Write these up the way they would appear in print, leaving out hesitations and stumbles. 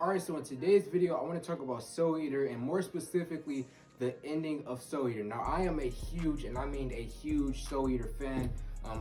Alright, so in today's video, I want to talk about Soul Eater and more specifically, the ending of Soul Eater. Now, I am a huge, and I mean a huge Soul Eater fan.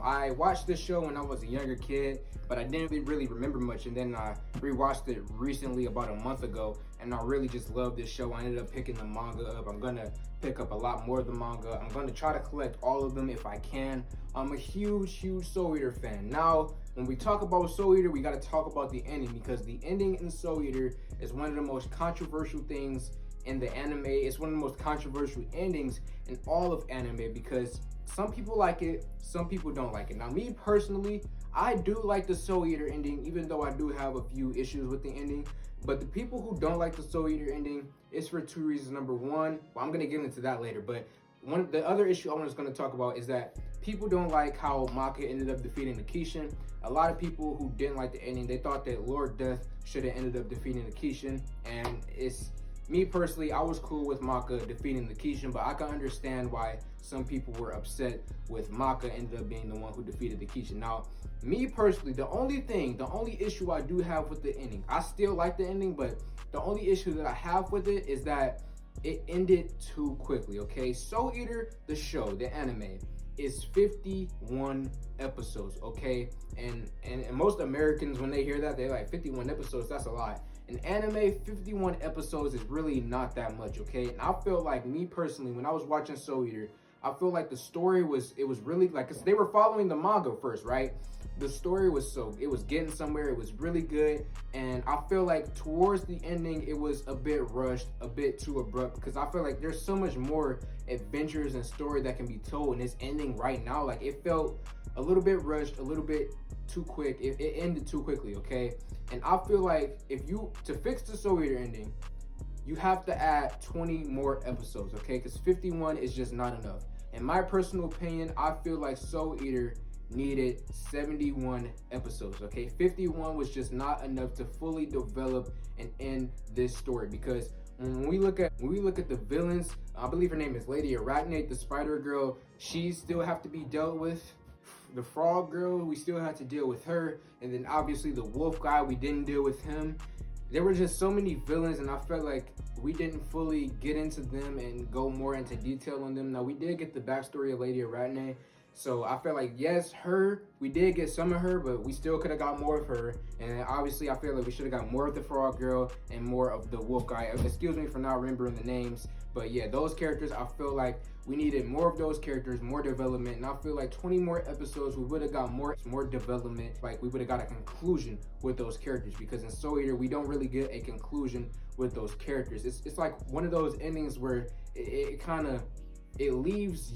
I watched this show when I was a younger kid, but I didn't really remember much. And then I rewatched it recently about a month ago, and I really just love this show. I ended up picking the manga up. I'm gonna pick up a lot more of the manga. I'm gonna try to collect all of them if I can. I'm a huge Soul Eater fan. Now, when we talk about Soul Eater, we gotta talk about the ending, because the ending in Soul Eater is one of the most controversial things in the anime. It's one of the most controversial endings in all of anime, because some people like it, some people don't like it. Now, me personally, I do like the Soul Eater ending, even though I do have a few issues with the ending. But the people who don't like the Soul Eater ending, it's for two reasons. Number one, well, I'm gonna get into that later, but the other issue I was gonna talk about is that people don't like how Maka ended up defeating the Kishin. A lot of people who didn't like the ending, they thought that Lord Death should have ended up defeating the Kishin, and it's me personally, I was cool with Maka defeating the Kishin, but I can understand why some people were upset with Maka ended up being the one who defeated the Kishin. Now, me personally, the only issue I do have with the ending, I still like the ending, but the only issue that I have with it is that it ended too quickly, okay? Soul Eater, the show, the anime, is 51 episodes, okay? And most Americans, when they hear that, they're like, 51 episodes, that's a lot. In anime, 51 episodes is really not that much, okay? And I feel like, me personally, when I was watching Soul Eater, I feel like the story was really like, cause they were following the manga first, right? The story was it was getting somewhere, it was really good. And I feel like towards the ending, it was a bit rushed, a bit too abrupt, because I feel like there's so much more adventures and story that can be told in this ending right now. Like, it felt a little bit rushed, a little bit too quick. It ended too quickly, okay? And I feel like to fix the Soul Eater ending, you have to add 20 more episodes, okay? Because 51 is just not enough. In my personal opinion, I feel like Soul Eater needed 71 episodes, okay? 51 was just not enough to fully develop and end this story, because when we look at the villains, I believe her name is Lady Arachne, the Spider Girl, she still have to be dealt with. The Frog Girl, we still had to deal with her, and then obviously the Wolf guy, we didn't deal with him. There were just so many villains, and I felt like we didn't fully get into them and go more into detail on them. Now, we did get the backstory of Lady Arachne, so I felt like, yes, we did get some of her, but we still could have got more of her. And obviously, I feel like we should have got more of the Frog Girl and more of the Wolf guy. Excuse me for not remembering the names, but yeah, those characters, I feel like we needed more of those characters, more development, and I feel like 20 more episodes, we would have got more development. Like, we would have got a conclusion with those characters, because in Soul Eater, we don't really get a conclusion with those characters. It's like one of those endings where it leaves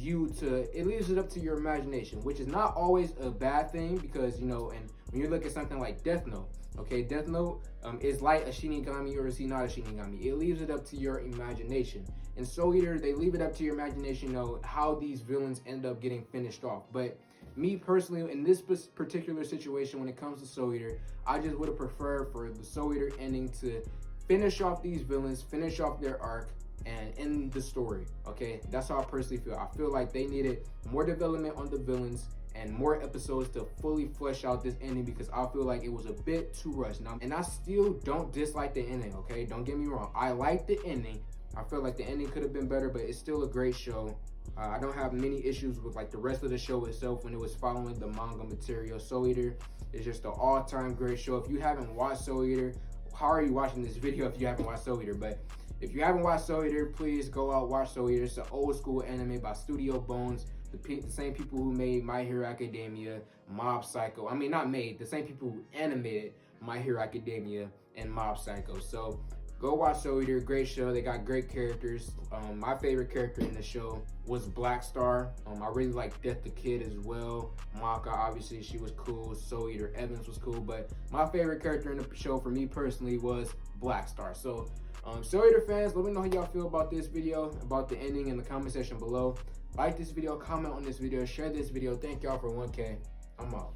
it up to your imagination, which is not always a bad thing, because, you know, and when you look at something like Death Note, okay, Death Note is like a Shinigami, or is he not a Shinigami? It leaves it up to your imagination. In Soul Eater, they leave it up to your imagination, you know, how these villains end up getting finished off. But me personally, in this particular situation, when it comes to Soul Eater, I just would have preferred for the Soul Eater ending to finish off these villains, finish off their arc, and end the story, okay? That's how I personally feel. I feel like they needed more development on the villains and more episodes to fully flesh out this ending, because I feel like it was a bit too rushed. Now, and I still don't dislike the ending, okay? Don't get me wrong. I like the ending. I feel like the ending could have been better, but it's still a great show. I don't have many issues with like the rest of the show itself when it was following the manga material. Soul Eater is just an all-time great show. If you haven't watched Soul Eater, how are you watching this video if you haven't watched Soul Eater? But if you haven't watched Soul Eater, please go out, watch Soul Eater. It's an old school anime by Studio Bones, the same people who made My Hero Academia, Mob Psycho. I mean, not made, the same people who animated My Hero Academia and Mob Psycho. So go watch Soul Eater, great show. They got great characters. My favorite character in the show was Black Star. I really like Death the Kid as well. Maka, obviously, she was cool. Soul Eater Evans was cool, but my favorite character in the show for me personally was Black Star. So Soul Eater fans, let me know how y'all feel about this video, about the ending, in the comment section below. Like this video, comment on this video, share this video. Thank y'all for 1K. I'm out.